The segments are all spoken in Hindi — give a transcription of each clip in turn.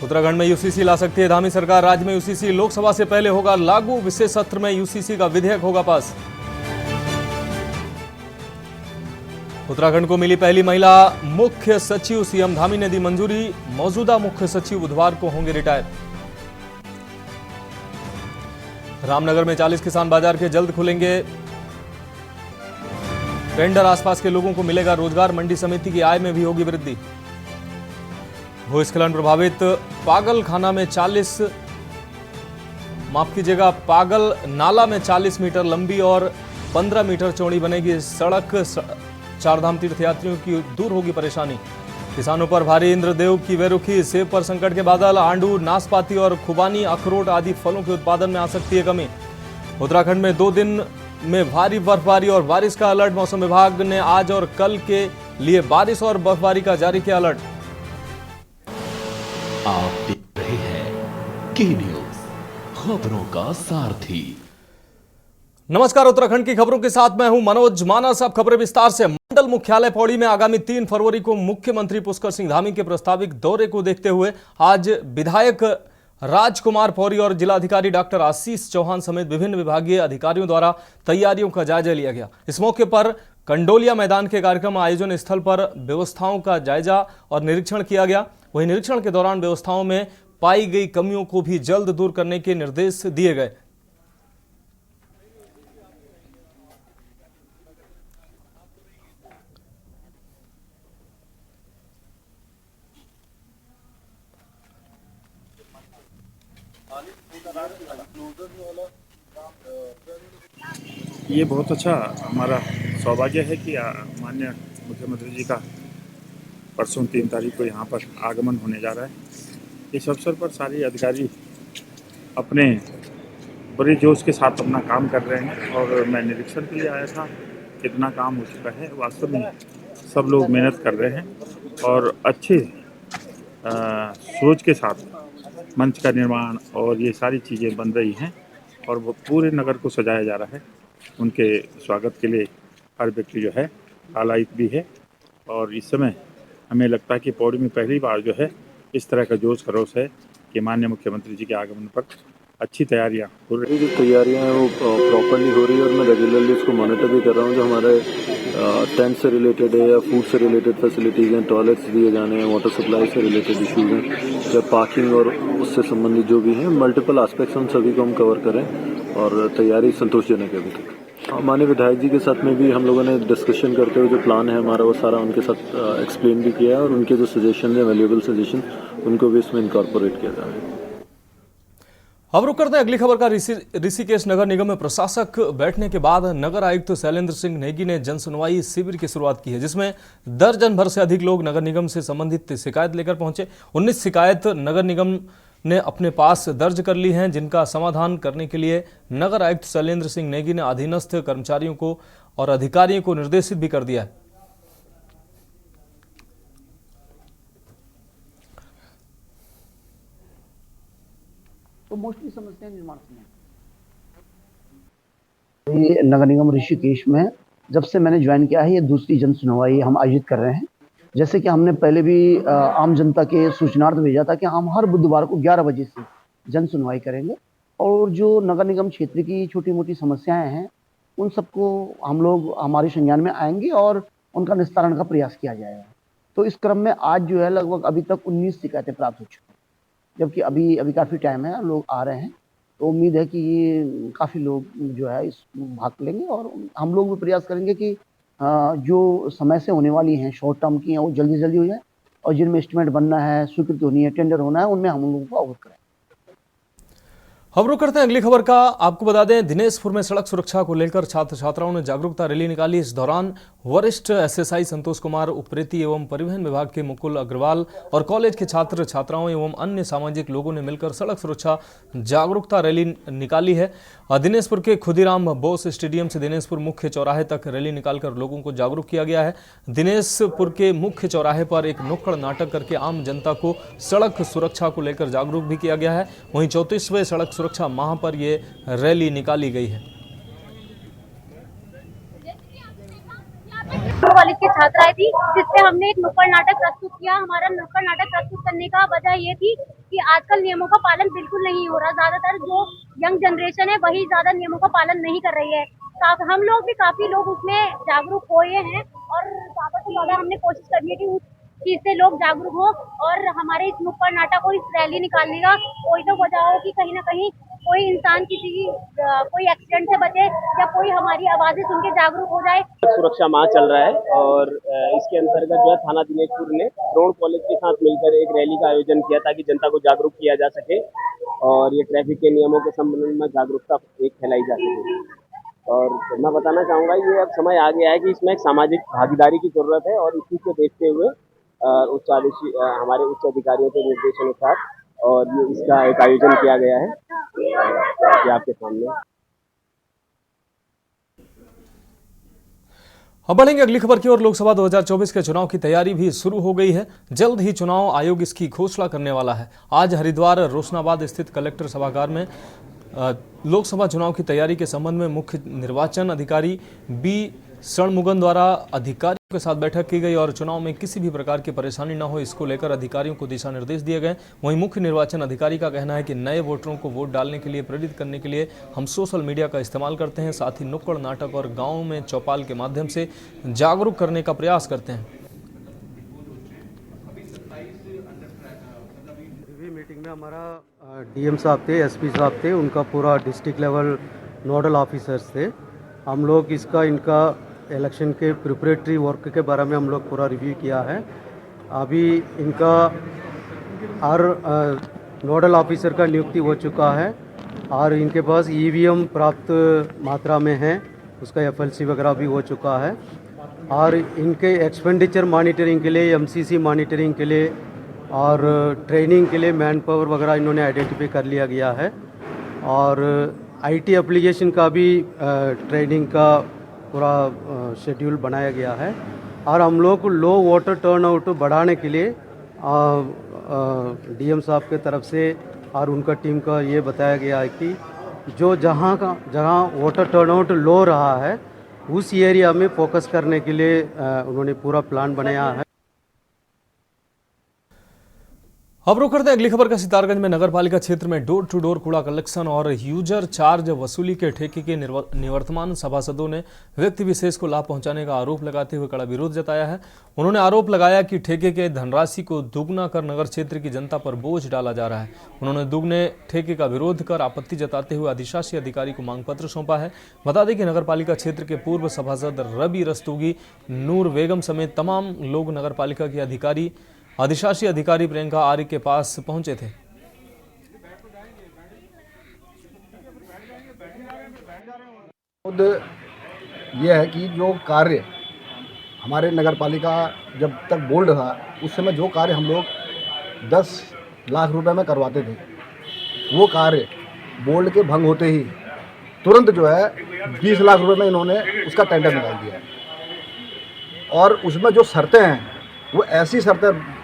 उत्तराखंड में यूसीसी ला सकती है धामी सरकार। राज्य में यूसीसी लोकसभा से पहले होगा लागू। विशेष सत्र में यूसीसी का विधेयक होगा पास। उत्तराखंड को मिली पहली महिला मुख्य सचिव। सीएम धामी ने दी मंजूरी। मौजूदा मुख्य सचिव बुधवार को होंगे रिटायर। रामनगर में 40 किसान बाजार के जल्द खुलेंगे टेंडर। आसपास के लोगों को मिलेगा रोजगार। मंडी समिति की आय में भी होगी वृद्धि। भूस्खलन प्रभावित पागल खाना में पागल नाला में 40 मीटर लंबी और 15 मीटर चौड़ी बनेगी सड़क। चारधाम तीर्थयात्रियों की दूर होगी परेशानी। किसानों पर भारी इंद्रदेव की बेरुखी। सेब पर संकट के बादल। आंडू, नाशपाती और खुबानी, अखरोट आदि फलों के उत्पादन में आ सकती है कमी। उत्तराखंड में 2 दिन में भारी बर्फबारी और बारिश का अलर्ट। मौसम विभाग ने आज और कल के लिए बारिश और बर्फबारी का जारी किया अलर्ट। आप देख रहे हैं के न्यूज, खबरों का सारथी। नमस्कार, उत्तराखंड की खबरों के साथ मैं हूं मनोज मानस। अब खबरें विस्तार से। मंडल मुख्यालय पौड़ी में आगामी 3 फरवरी को मुख्यमंत्री पुष्कर सिंह धामी के प्रस्तावित दौरे को देखते हुए आज विधायक राजकुमार पौरी और जिलाधिकारी डॉक्टर आशीष चौहान समेत विभिन्न विभागीय अधिकारियों द्वारा तैयारियों का जायजा लिया गया। इस मौके पर कंडोलिया मैदान के कार्यक्रम आयोजन स्थल पर व्यवस्थाओं का जायजा और निरीक्षण किया गया। वहीं निरीक्षण के दौरान व्यवस्थाओं में पाई गई कमियों को भी जल्द दूर करने के निर्देश दिए गए। ये बहुत अच्छा हमारा सौभाग्य है कि माननीय मुख्यमंत्री जी का परसों 3 तारीख को यहाँ पर आगमन होने जा रहा है। इस अवसर पर सारे अधिकारी अपने बड़े जोश के साथ अपना काम कर रहे हैं और मैं निरीक्षण के लिए आया था। कितना काम हो चुका है, वास्तव में सब लोग मेहनत कर रहे हैं और अच्छे सोच के साथ मंच का निर्माण और ये सारी चीज़ें बन रही हैं और वो पूरे नगर को सजाया जा रहा है। उनके स्वागत के लिए हर व्यक्ति जो है आलायित भी है और इस समय हमें लगता है कि पौड़ी में पहली बार जो है इस तरह का जोश खरोश है कि माननीय मुख्यमंत्री जी के आगमन पर अच्छी तैयारियां हो रही हैं। जो तैयारियां हैं वो प्रॉपरली हो रही है और मैं रेगुलरली इसको मॉनिटर भी कर रहा हूँ। जो हमारे टेंट से रिलेटेड है या फूड से रिलेटेड फैसिलिटीज़ हैं, टॉयलेट्स दिए जाने हैं, वाटर सप्लाई से रिलेटेड इशूज़ हैं या पार्किंग और उससे संबंधित जो भी हैं, मल्टीपल एस्पेक्ट्स उन सभी को हम कवर करें और तैयारी संतोषजनक है अभी तक। माननीय विधायक जी के साथ में भी हम लोगों ने डिस्कशन करते हुए जो प्लान है हमारा वो सारा उनके साथ एक्सप्लेन भी किया है और उनके जो सजेशन है, वैल्यूएबल सजेशन, उनको भी इसमें इनकॉर्पोरेट किया जा रहा है। अब रुक करते हैं अगली खबर का। ऋषिकेश नगर निगम में प्रशासक बैठने के बाद नगर आयुक्त शैलेंद्र सिंह नेगी ने जनसुनवाई शिविर की शुरुआत की है, जिसमें दर्जन भर से अधिक लोग नगर निगम से संबंधित शिकायत लेकर पहुंचे। 19 शिकायत नगर निगम ने अपने पास दर्ज कर ली हैं, जिनका समाधान करने के लिए नगर आयुक्त शैलेंद्र सिंह नेगी ने अधीनस्थ कर्मचारियों को और अधिकारियों को निर्देशित भी कर दिया है। तो मोस्टली समस्याएं निर्माण समय ये नगर निगम ऋषिकेश में जब से मैंने ज्वाइन किया है, ये दूसरी जन सुनवाई हम आयोजित कर रहे हैं। जैसे कि हमने पहले भी आम जनता के सूचनार्थ भेजा था कि हम हर बुधवार को 11 बजे से जन सुनवाई करेंगे और जो नगर निगम क्षेत्र की छोटी मोटी समस्याएं हैं उन सबको हम लोग हमारे संज्ञान में आएंगे और उनका निस्तारण का प्रयास किया जाएगा। तो इस क्रम में आज जो है लगभग अभी तक 19 शिकायतें प्राप्त हो चुकी हैं, जबकि अभी काफ़ी टाइम है, लोग आ रहे हैं। तो उम्मीद है कि ये काफ़ी लोग जो है इस भाग लेंगे और हम लोग भी प्रयास करेंगे कि जो समय से होने वाली हैं शॉर्ट टर्म की हैं वो जल्दी जल्दी हो जाए और जिनमें एस्टिमेट बनना है, स्वीकृति होनी है, टेंडर होना है, उनमें हम लोगों को अवगत करें। अब रुक करते हैं अगली खबर का। आपको बता दें, दिनेशपुर में सड़क सुरक्षा को लेकर छात्र छात्राओं ने जागरूकता रैली निकाली। इस दौरान वरिष्ठ एसएसआई संतोष कुमार उप्रेती एवं परिवहन विभाग के मुकुल अग्रवाल और कॉलेज के छात्र छात्राओं एवं अन्य सामाजिक लोगों ने मिलकर सड़क सुरक्षा जागरूकता रैली निकाली है। दिनेशपुर के खुदीराम बोस स्टेडियम से दिनेशपुर मुख्य चौराहे तक रैली निकालकर लोगों को जागरूक किया गया है। दिनेशपुर के मुख्य चौराहे पर एक नुक्कड़ नाटक करके आम जनता को सड़क सुरक्षा को लेकर जागरूक भी किया गया है। वहीं 34वें सड़क सुरक्षा माह पर ये रैली निकाली गई है। कॉलेज के छात्र आए थी जिससे हमने एक नुक्कड़ नाटक प्रस्तुत किया। हमारा नुक्कड़ नाटक प्रस्तुत करने का वजह ये थी कि आजकल नियमों का पालन बिल्कुल नहीं हो रहा। ज्यादातर जो यंग जनरेशन है वही ज्यादा नियमों का पालन नहीं कर रही है। हम लोग भी काफी लोग उसमें जागरूक हुए हैं और ज्यादा से ज्यादा हमने कोशिश करनी है कि उस चीज से लोग जागरूक हो और हमारे इस नुक्कड़ नाटक को, इस रैली निकालने का कोई तो वजह हो कि कहीं ना कहीं कोई इंसान किसी की कोई एक्सीडेंट से बचे या कोई हमारी आवाजें सुन के जागरूक हो जाए। सुरक्षा माह चल रहा है और इसके अंतर्गत जो है थाना दिनेशपुर ने द्रोण कॉलेज के साथ मिलकर एक रैली का आयोजन किया ताकि जनता को जागरूक किया जा सके और ये ट्रैफिक के नियमों के संबंध में जागरूकता एक फैलाई जा सके। और मैं बताना चाहूँगा ये अब समय आ गया है कि इसमें एक सामाजिक भागीदारी की जरूरत है और इसी को देखते हुए हमारे उच्च अधिकारियों के निर्देशानुसार और ये इसका एक आयोजन किया गया है कि आपके सामने। अब बढ़ेंगे अगली खबर की ओर। लोकसभा 2024 के चुनाव की तैयारी भी शुरू हो गई है। जल्द ही चुनाव आयोग इसकी घोषणा करने वाला है। आज हरिद्वार रोशनाबाद स्थित कलेक्टर सभागार में लोकसभा चुनाव की तैयारी के संबंध में मुख्य निर्वाचन अधिकारी बी षणमुगम द्वारा अधिकारियों के साथ बैठक की गई और चुनाव में किसी भी प्रकार की परेशानी न हो इसको लेकर अधिकारियों को दिशा निर्देश दिए गए। वहीं मुख्य निर्वाचन अधिकारी का कहना है कि नए वोटरों को वोट डालने के लिए प्रेरित करने के लिए हम सोशल मीडिया का इस्तेमाल करते हैं, साथ ही नुक्कड़ नाटक और गाँव में चौपाल के माध्यम से जागरूक करने का प्रयास करते हैं। मीटिंग में हमारा डीएम साहब थे, एसपी साहब थे, उनका पूरा डिस्ट्रिक्ट लेवल नोडल ऑफिसर्स थे। हम लोग इनका इलेक्शन के प्रिपरेटरी वर्क के बारे में हम लोग पूरा रिव्यू किया है। अभी इनका हर नोडल ऑफिसर का नियुक्ति हो चुका है और इनके पास ईवीएम प्राप्त मात्रा में है, उसका एफएलसी वगैरह भी हो चुका है और इनके एक्सपेंडिचर मॉनिटरिंग के लिए, एमसीसी मॉनिटरिंग के लिए और ट्रेनिंग के लिए मैन पावर वगैरह इन्होंने आइडेंटिफाई कर लिया गया है और आईटी एप्लीकेशन का भी ट्रेनिंग का पूरा शेड्यूल बनाया गया है और हम लोग लो वोटर टर्नआउट बढ़ाने के लिए डीएम साहब के तरफ से और उनका टीम का ये बताया गया है कि जो जहाँ वोटर टर्नआउट लो रहा है उस एरिया में फोकस करने के लिए उन्होंने पूरा प्लान बनाया है। अब रुक करते हैं अगली खबर का। सितारगंज में नगरपालिका क्षेत्र में डोर टू डोर कूड़ा कलेक्शन और यूजर चार्ज वसूली के ठेके के निवर्तमान सभासदों ने व्यक्ति विशेष को लाभ पहुंचाने का आरोप लगाते हुए कड़ा विरोध जताया है। उन्होंने आरोप लगाया कि ठेके के धनराशि को दुगना कर नगर क्षेत्र की जनता पर बोझ डाला जा रहा है। उन्होंने दुगने ठेके का विरोध कर आपत्ति जताते हुए अधिशासी अधिकारी को मांग पत्र सौंपा है। बता दें कि नगरपालिका क्षेत्र के पूर्व सभासद रवि रस्तोगी, नूर बेगम समेत तमाम लोग नगरपालिका के अधिशासी अधिकारी प्रियंका आर्य के पास पहुंचे थे। यह है कि जो कार्य हमारे नगरपालिका जब तक बोल्ड था उस समय जो कार्य हम लोग 10 लाख रुपए में करवाते थे, वो कार्य बोल्ड के भंग होते ही तुरंत जो है 20 लाख रुपए में इन्होंने उसका टेंडर निकाल दिया और उसमें जो शर्तें हैं वो ऐसी शर्तें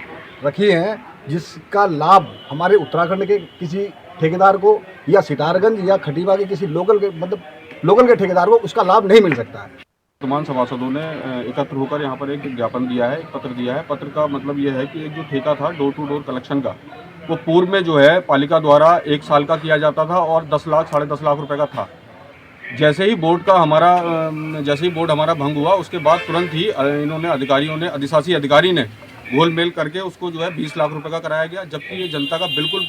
रखी हैं जिसका लाभ हमारे उत्तराखंड के किसी ठेकेदार को या सितारगंज या खटीवा के किसी लोकल के ठेकेदार को उसका लाभ नहीं मिल सकता है। तमाम सभासदों ने एकत्र होकर यहाँ पर एक ज्ञापन दिया है, पत्र दिया है। पत्र का मतलब ये है कि एक जो ठेका था डोर टू डोर कलेक्शन का, वो पूर्व में जो है पालिका द्वारा 1 साल का किया जाता था और 10 लाख 10.5 लाख रुपए का था। जैसे ही बोर्ड हमारा भंग हुआ उसके बाद तुरंत ही इन्होंने अधिशासी अधिकारी ने गोलमेल करके उसको जो है 20 लाख रुपए का कराया गया, जबकि ये जनता का बिल्कुल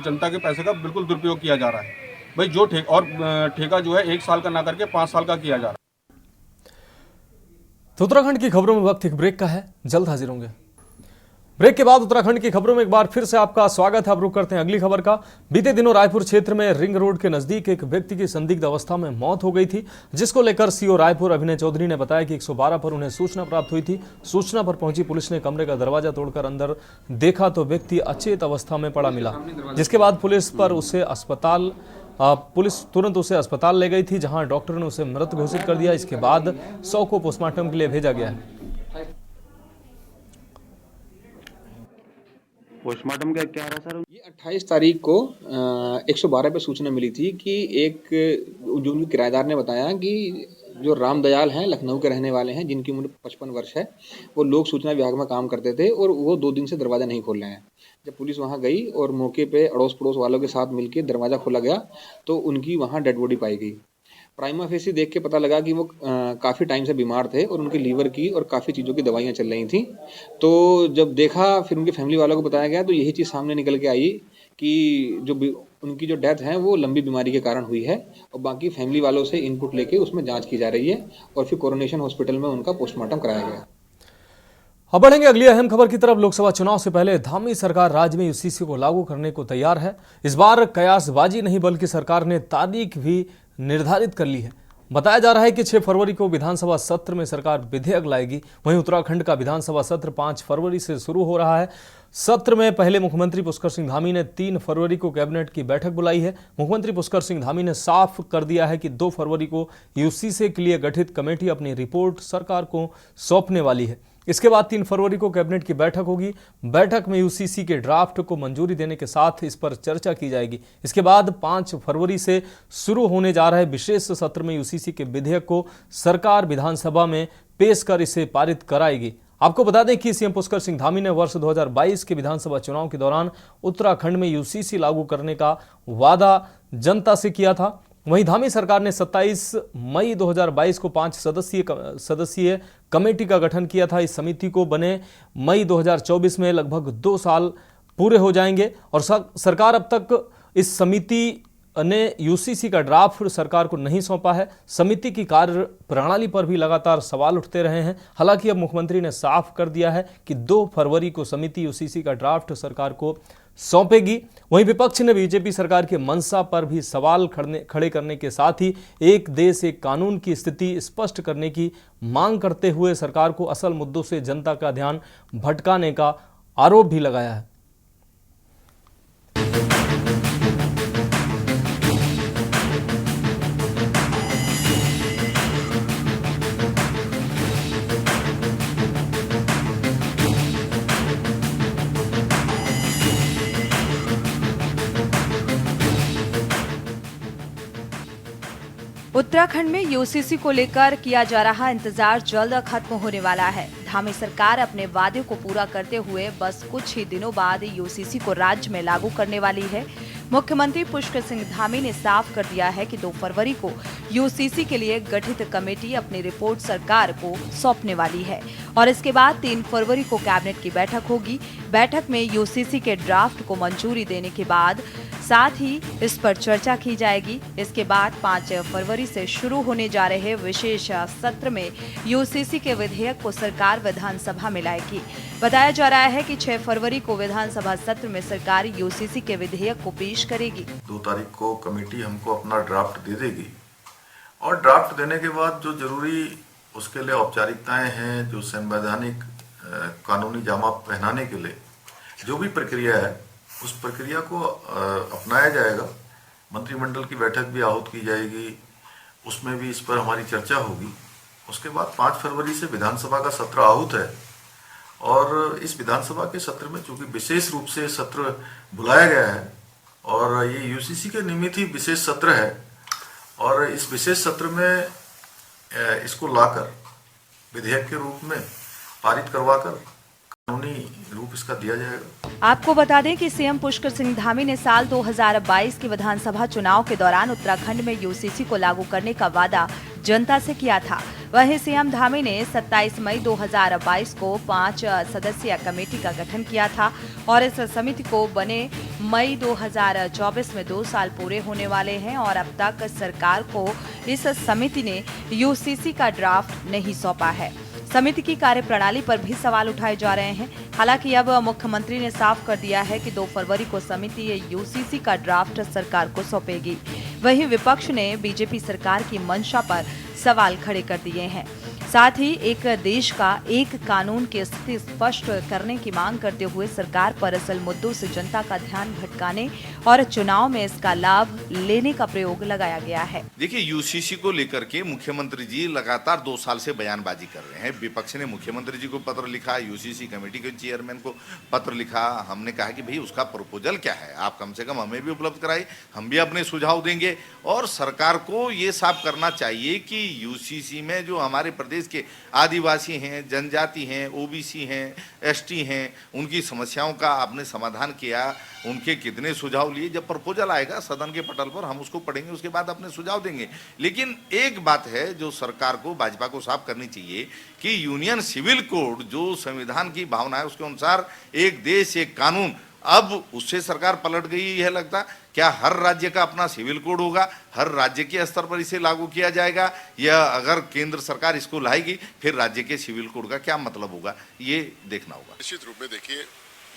जनता के पैसे का बिल्कुल दुरुपयोग किया जा रहा है। भाई जो ठेका जो है 1 साल का ना करके 5 साल का किया जा रहा है। तो उत्तराखंड की खबरों में वक्त एक ब्रेक का है, जल्द हाजिर होंगे। ब्रेक के बाद उत्तराखंड की खबरों में एक बार फिर से आपका स्वागत है। अब रुक करते हैं अगली खबर का। बीते दिनों रायपुर क्षेत्र में रिंग रोड के नजदीक एक व्यक्ति की संदिग्ध अवस्था में मौत हो गई थी, जिसको लेकर सीओ रायपुर अभिनय चौधरी ने बताया कि 112 पर उन्हें सूचना प्राप्त हुई थी। सूचना पर पहुंची पुलिस ने कमरे का दरवाजा तोड़कर अंदर देखा तो व्यक्ति अचेत अवस्था में पड़ा मिला, जिसके बाद पुलिस तुरंत उसे अस्पताल ले गई थी, जहां डॉक्टर ने उसे मृत घोषित कर दिया। इसके बाद शव को पोस्टमार्टम के लिए भेजा गया है। पोस्टमार्टम का क्या रहा सर? ये 28 तारीख को 112 पे सूचना मिली थी कि एक जो उनके किराएदार ने बताया कि जो रामदयाल हैं, लखनऊ के रहने वाले हैं, जिनकी उम्र 55 वर्ष है, वो लोक सूचना विभाग में काम करते थे और वो 2 दिन से दरवाज़ा नहीं खोल रहे हैं। जब पुलिस वहाँ गई और मौके पे अड़ोस पड़ोस वालों के साथ मिलकर दरवाज़ा खोला गया तो उनकी वहाँ डेड बॉडी पाई गई। प्राइमा फेसी देख के पता लगा कि वो काफ़ी टाइम से बीमार थे और उनके लीवर की और काफ़ी चीज़ों की दवाइयाँ चल रही थी। तो जब देखा, फिर उनकी फैमिली वालों को बताया गया तो यही चीज़ सामने निकल के आई कि उनकी जो डेथ है वो लंबी बीमारी के कारण हुई है और बाकी फैमिली वालों से इनपुट लेके उसमें जांच की जा रही है और फिर कोरोनेशन हॉस्पिटल में उनका पोस्टमार्टम कराया गया। अब बढ़ेंगे अगली अहम खबर की तरफ। लोकसभा चुनाव से पहले धामी सरकार राज्य में यूसीसी को लागू करने को तैयार है। इस बार कयासबाजी नहीं बल्कि सरकार ने तारीख भी निर्धारित कर ली है। बताया जा रहा है कि 6 फरवरी को विधानसभा सत्र में सरकार विधेयक लाएगी। वहीं उत्तराखंड का विधानसभा सत्र 5 फरवरी से शुरू हो रहा है। सत्र में पहले मुख्यमंत्री पुष्कर सिंह धामी ने 3 फरवरी को कैबिनेट की बैठक बुलाई है। मुख्यमंत्री पुष्कर सिंह धामी ने साफ कर दिया है कि 2 फरवरी को यूसीसी के लिए गठित कमेटी अपनी रिपोर्ट सरकार को सौंपने वाली है। इसके बाद 3 फरवरी को कैबिनेट की बैठक होगी। बैठक में यूसीसी के ड्राफ्ट को मंजूरी देने के साथ इस पर चर्चा की जाएगी। इसके बाद 5 फरवरी से शुरू होने जा रहे विशेष सत्र में यूसीसी के विधेयक को सरकार विधानसभा में पेश कर इसे पारित कराएगी। आपको बता दें कि सीएम पुष्कर सिंह धामी ने वर्ष 2022 के विधानसभा चुनाव के दौरान उत्तराखंड में यूसीसी लागू करने का वादा जनता से किया था। वहीं धामी सरकार ने 27 मई 2022 को 5 सदस्यीय कमेटी का गठन किया था। इस समिति को बने मई 2024 में लगभग 2 साल पूरे हो जाएंगे और सरकार अब तक इस समिति ने यूसीसी का ड्राफ्ट सरकार को नहीं सौंपा है। समिति की कार्य प्रणाली पर भी लगातार सवाल उठते रहे हैं। हालांकि अब मुख्यमंत्री ने साफ कर दिया है कि 2 फरवरी को समिति यूसीसी का ड्राफ्ट सरकार को सौंपेगी। वहीं विपक्ष ने बीजेपी सरकार के मंशा पर भी सवाल खड़े करने के साथ ही एक देश एक कानून की स्थिति स्पष्ट करने की मांग करते हुए सरकार को असल मुद्दों से जनता का ध्यान भटकाने का आरोप भी लगाया है। उत्तराखंड में यूसीसी को लेकर किया जा रहा इंतजार जल्द खत्म होने वाला है। धामी सरकार अपने वादे को पूरा करते हुए बस कुछ ही दिनों बाद यूसीसी को राज्य में लागू करने वाली है। मुख्यमंत्री पुष्कर सिंह धामी ने साफ कर दिया है कि 2 फरवरी को यूसीसी के लिए गठित कमेटी अपनी रिपोर्ट सरकार को सौंपने वाली है और इसके बाद 3 फरवरी को कैबिनेट की बैठक होगी। बैठक में यूसीसी के ड्राफ्ट को मंजूरी देने के बाद साथ ही इस पर चर्चा की जाएगी। इसके बाद 5 फरवरी से शुरू होने जा रहे विशेष सत्र में यूसीसी के विधेयक को सरकार विधानसभा में लाएगी। बताया जा रहा है कि 6 फरवरी को विधानसभा सत्र में सरकार यूसीसी के विधेयक को पेश करेगी। 2 तारीख को कमेटी हमको अपना ड्राफ्ट दे देगी और ड्राफ्ट देने के बाद जो जरूरी उसके लिए औपचारिकताएं हैं, जो संवैधानिक कानूनी जामा पहनाने के लिए जो भी प्रक्रिया है उस प्रक्रिया को अपनाया जाएगा। मंत्रिमंडल की बैठक भी आहूत की जाएगी, उसमें भी इस पर हमारी चर्चा होगी। उसके बाद 5 फरवरी से विधानसभा का सत्र आहूत है और इस विधानसभा के सत्र में चूंकि विशेष रूप से सत्र बुलाया गया है और ये यूसीसी के निमित्त ही विशेष सत्र है और इस विशेष सत्र में इसको लाकर विधेयक के रूप में पारित करवाकर कानूनी रूप इसका दिया जाएगा। आपको बता दें कि सीएम पुष्कर सिंह धामी ने साल 2022 के विधानसभा चुनाव के दौरान उत्तराखंड में यूसीसी को लागू करने का वादा जनता से किया था। वहीं सीएम धामी ने 27 मई 2022 को 5 सदस्यीय कमेटी का गठन किया था और इस समिति को बने मई 2024 में 2 साल पूरे होने वाले हैं और अब तक सरकार को इस समिति ने यूसीसी का ड्राफ्ट नहीं सौंपा है। समिति की कार्यप्रणाली पर भी सवाल उठाए जा रहे हैं। हालांकि अब मुख्यमंत्री ने साफ कर दिया है कि 2 फरवरी को समिति यूसीसी का ड्राफ्ट सरकार को सौंपेगी। वहीं विपक्ष ने बीजेपी सरकार की मंशा पर सवाल खड़े कर दिए हैं। साथ ही एक देश का एक कानून की स्थिति स्पष्ट करने की मांग करते हुए सरकार पर असल मुद्दों से जनता का ध्यान भटकाने और चुनाव में इसका लाभ लेने का प्रयोग लगाया गया है। देखिए, यूसीसी को लेकर के मुख्यमंत्री जी लगातार 2 साल से बयानबाजी कर रहे हैं। विपक्ष ने मुख्यमंत्री जी को पत्र लिखा, यूसीसी कमेटी के चेयरमैन को पत्र लिखा। हमने कहा कि भाई उसका प्रपोजल क्या है, आप कम से कम हमें भी उपलब्ध कराइए, हम भी अपने सुझाव देंगे। और सरकार को ये साफ करना चाहिए कि यूसीसी में जो हमारे प्रदेश के आदिवासी हैं, जनजाति हैं, ओबीसी हैं, एसटी हैं, उनकी समस्याओं का आपने समाधान किया, उनके कितने सुझाव लिए। जब प्रपोजल आएगा सदन के पटल पर हम उसको पढ़ेंगे, उसके बाद अपने सुझाव देंगे। लेकिन एक बात है जो सरकार को, भाजपा को साफ करनी चाहिए कि यूनियन सिविल कोड जो संविधान की भावना है उसके अनुसार एक देश एक कानून, अब उससे सरकार पलट गई है लगता। क्या हर राज्य का अपना सिविल कोड होगा, हर राज्य के स्तर पर इसे लागू किया जाएगा, या अगर केंद्र सरकार इसको लाएगी फिर राज्य के सिविल कोड का क्या मतलब होगा, ये देखना होगा। निश्चित रूप में देखिए,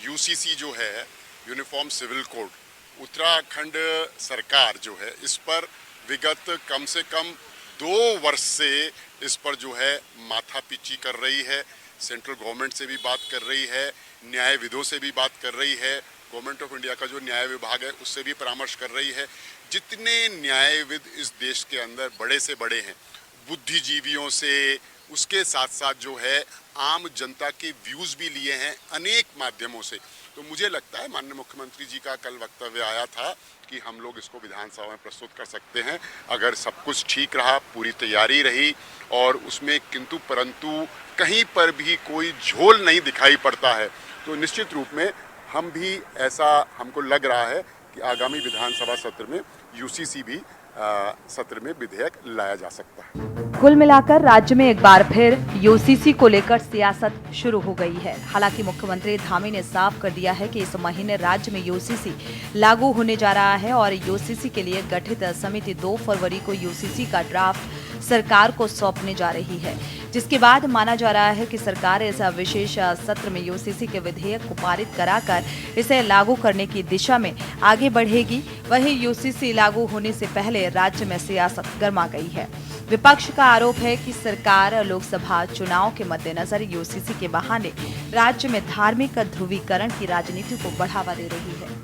यूसीसी जो है, यूनिफॉर्म सिविल कोड, उत्तराखंड सरकार जो है इस पर विगत कम से कम 2 वर्ष से इस पर जो है माथापीची कर रही है। सेंट्रल गवर्नमेंट से भी बात कर रही है, न्यायविदों से भी बात कर रही है, गवर्नमेंट ऑफ इंडिया का जो न्याय विभाग है उससे भी परामर्श कर रही है। जितने न्यायविद इस देश के अंदर बड़े से बड़े हैं, बुद्धिजीवियों से, उसके साथ साथ जो है आम जनता के व्यूज़ भी लिए हैं अनेक माध्यमों से। तो मुझे लगता है माननीय मुख्यमंत्री जी का कल वक्तव्य आया था कि हम लोग इसको विधानसभा में प्रस्तुत कर सकते हैं अगर सब कुछ ठीक रहा, पूरी तैयारी रही और उसमें किंतु परंतु कहीं पर भी कोई झोल नहीं दिखाई पड़ता है, तो निश्चित रूप में हम भी ऐसा हमको लग रहा है कि आगामी विधानसभा सत्र में यूसीसी भी सत्र में विधेयक लाया जा सकता है। कुल मिलाकर राज्य में एक बार फिर यूसीसी को लेकर सियासत शुरू हो गई है। हालांकि मुख्यमंत्री धामी ने साफ कर दिया है कि इस महीने राज्य में यूसीसी लागू होने जा रहा है और यूसीसी के लिए गठित समिति 2 फरवरी को यूसीसी का ड्राफ्ट सरकार को सौंपने जा रही है, जिसके बाद माना जा रहा है कि सरकार इस विशेष सत्र में यूसीसी के विधेयक को पारित कराकर इसे लागू करने की दिशा में आगे बढ़ेगी। वहीं यूसीसी लागू होने से पहले राज्य में सियासत गर्मा गई है। विपक्ष का आरोप है कि सरकार लोकसभा चुनाव के मद्देनजर यूसीसी के बहाने राज्य में धार्मिक ध्रुवीकरण की राजनीति को बढ़ावा दे रही है।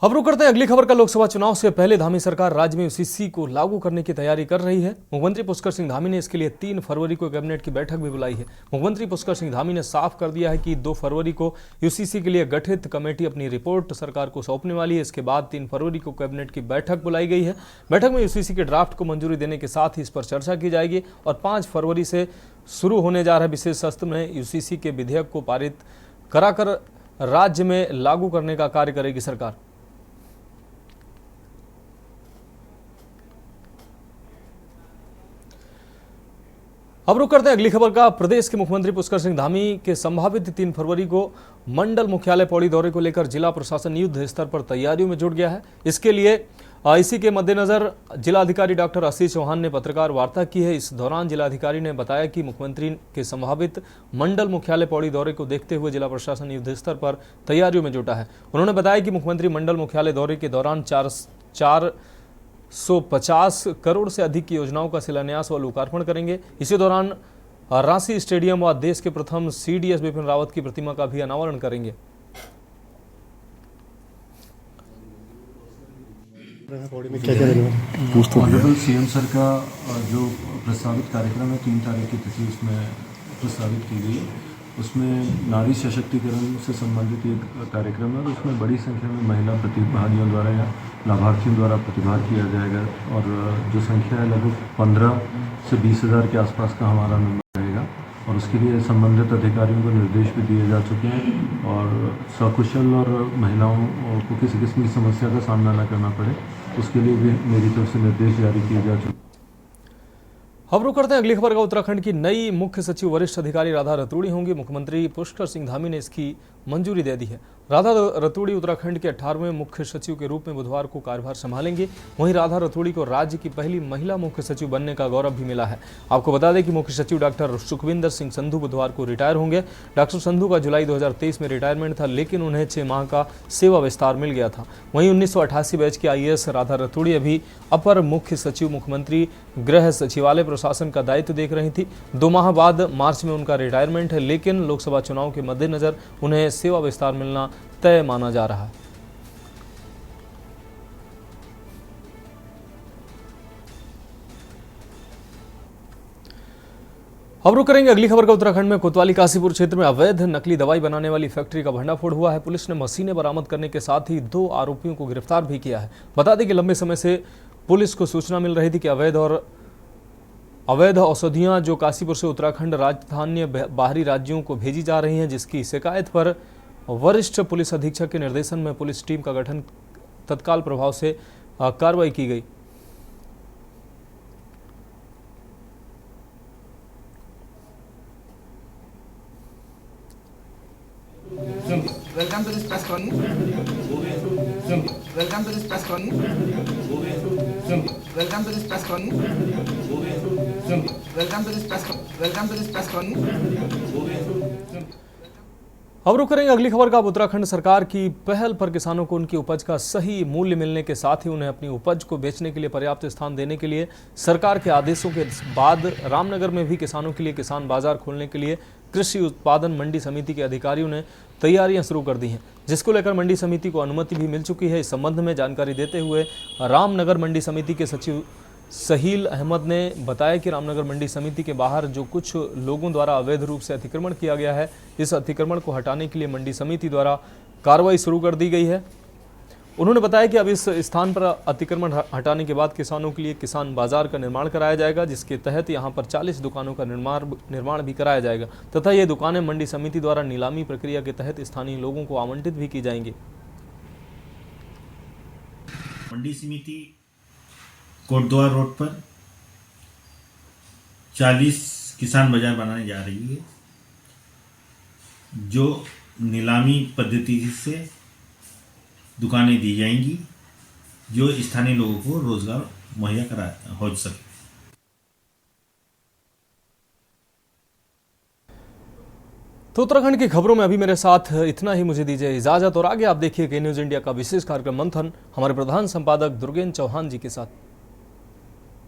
अब रुक करते हैं अगली खबर का। लोकसभा चुनाव से पहले धामी सरकार राज्य में यूसीसी को लागू करने की तैयारी कर रही है। मुख्यमंत्री पुष्कर सिंह धामी ने इसके लिए 3 फरवरी को कैबिनेट की बैठक भी बुलाई है। मुख्यमंत्री पुष्कर सिंह धामी ने साफ कर दिया है कि 2 फरवरी को यूसीसी के लिए गठित कमेटी अपनी रिपोर्ट सरकार को सौंपने वाली है। इसके बाद 3 फरवरी को कैबिनेट की बैठक बुलाई गई है। बैठक में यूसीसी के ड्राफ्ट को मंजूरी देने के साथ ही इस पर चर्चा की जाएगी और 5 फरवरी से शुरू होने जा रहे विशेष सत्र में यूसीसी के विधेयक को पारित कराकर राज्य में लागू करने का कार्य करेगी सरकार। अब रुक करते हैं अगली खबर का। प्रदेश के मुख्यमंत्री पुष्कर सिंह धामी के संभावित 3 फरवरी को मंडल मुख्यालय पौड़ी दौरे को लेकर जिला प्रशासन युद्ध स्तर पर तैयारियों में जुट गया है। इसके लिए इसी के मद्देनजर जिलाधिकारी डॉक्टर आशीष चौहान ने पत्रकार वार्ता की है। इस दौरान जिलाधिकारी ने बताया कि मुख्यमंत्री के संभावित मंडल मुख्यालय पौड़ी दौरे को देखते हुए जिला प्रशासन युद्ध स्तर पर तैयारियों में जुटा है। उन्होंने बताया कि मुख्यमंत्री मंडल मुख्यालय दौरे के दौरान 450 करोड़ से अधिक की योजनाओं का शिलान्यास व लोकार्पण करेंगे। इसी दौरान रांची स्टेडियम व देश के प्रथम सीडीएस बिपिन रावत की प्रतिमा का भी अनावरण करेंगे। ऑनरेबल सीएम सर का जो प्रस्तावित कार्यक्रम है 3 तारीख की तिथि उसमें प्रस्तावित की गई है। उसमें नारी सशक्तिकरण से संबंधित एक कार्यक्रम है और उसमें बड़ी संख्या में महिला प्रतिभागियों द्वारा या लाभार्थियों द्वारा प्रतिभाग किया जाएगा और जो संख्या है लगभग 15 से 20 हज़ार के आसपास का हमारा नंबर रहेगा और उसके लिए संबंधित अधिकारियों को निर्देश भी दिए जा चुके हैं और सकुशल और महिलाओं को किसी किस्म की समस्या का सामना न करना पड़े उसके लिए भी मेरी तरफ से निर्देश जारी किए जा चुके हैं। अब रुक करते हैं अगली खबर का। उत्तराखंड की नई मुख्य सचिव वरिष्ठ अधिकारी राधा रतूड़ी होंगी। मुख्यमंत्री पुष्कर सिंह धामी ने इसकी मंजूरी दे दी है। राधा रतूड़ी उत्तराखंड के 18वें मुख्य सचिव के रूप में बुधवार को कार्यभार संभालेंगे। वहीं राधा रतूड़ी को राज्य की पहली महिला मुख्य सचिव बनने का गौरव भी मिला है। आपको बता दें कि मुख्य सचिव डॉक्टर सुखविंदर सिंह संधू बुधवार को रिटायर होंगे। डॉक्टर संधू का जुलाई 2023 में रिटायरमेंट था, लेकिन उन्हें 6 माह का सेवा विस्तार मिल गया था। वहीं 1988 बैच की IAS राधा रतूड़ी अभी अपर मुख्य सचिव मुख्यमंत्री गृह सचिवालय प्रशासन का दायित्व देख रही थी। 2 माह बाद मार्च में उनका रिटायरमेंट है, लेकिन लोकसभा चुनाव के मद्देनजर उन्हें सेवा विस्तार मिलना तय माना जा रहा है। अब रुक करेंगे अगली खबर का। उत्तराखंड में कोतवाली काशीपुर क्षेत्र में अवैध नकली दवाई बनाने वाली फैक्ट्री का भंडाफोड़ हुआ है। पुलिस ने मशीनें बरामद करने के साथ ही 2 आरोपियों को गिरफ्तार भी किया है। बता दें कि लंबे समय से पुलिस को सूचना मिल रही थी कि अवैध औषधियां जो काशीपुर से उत्तराखंड राजधानी बाहरी राज्यों को भेजी जा रही हैं, जिसकी शिकायत पर वरिष्ठ पुलिस अधीक्षक के निर्देशन में पुलिस टीम का गठन तत्काल प्रभाव से कार्रवाई की गई। Welcome to this press conference. Welcome to this press conference. Welcome to this press conference. Welcome to this press conference. Welcome to this press conference. अब रुक करेंगे अगली खबर का। उत्तराखंड सरकार की पहल पर किसानों को उनकी उपज का सही मूल्य मिलने के साथ ही उन्हें अपनी उपज को बेचने के लिए पर्याप्त स्थान देने के लिए सरकार के आदेशों के बाद रामनगर में भी किसानों के लिए किसान बाजार खोलने के लिए कृषि उत्पादन मंडी समिति के अधिकारियों ने तैयारियां शुरू कर दी हैं, जिसको लेकर मंडी समिति को अनुमति भी मिल चुकी है। इस संबंध में जानकारी देते हुए रामनगर मंडी समिति के सचिव सहील अहमद ने बताया कि रामनगर मंडी समिति के बाहर जो कुछ लोगों द्वारा अवैध रूप से अतिक्रमण किया गया है, इस अतिक्रमण को हटाने के लिए मंडी समिति द्वारा कार्रवाई शुरू कर दी गई है। उन्होंने बताया कि अब इस स्थान पर अतिक्रमण हटाने के बाद किसानों के लिए किसान बाजार का निर्माण कराया जाएगा, जिसके तहत यहां पर 40 दुकानों का निर्माण भी कराया जाएगा तथा ये दुकानें मंडी समिति द्वारा नीलामी प्रक्रिया के तहत स्थानीय लोगों को आवंटित भी की जाएंगी। मंडी समिति कोटद्वार रोड पर 40 किसान बाजार बनाने जा रही है, जो नीलामी पद्धति से दुकानें दी जाएंगी, जो स्थानीय लोगों को रोजगार मुहैया हो सके। तो उत्तराखंड की खबरों में अभी मेरे साथ इतना ही। मुझे दीजिए इजाजत और आगे आप देखिए के न्यूज इंडिया का विशेष कार्यक्रम मंथन हमारे प्रधान संपादक दुर्गेन चौहान जी के साथ।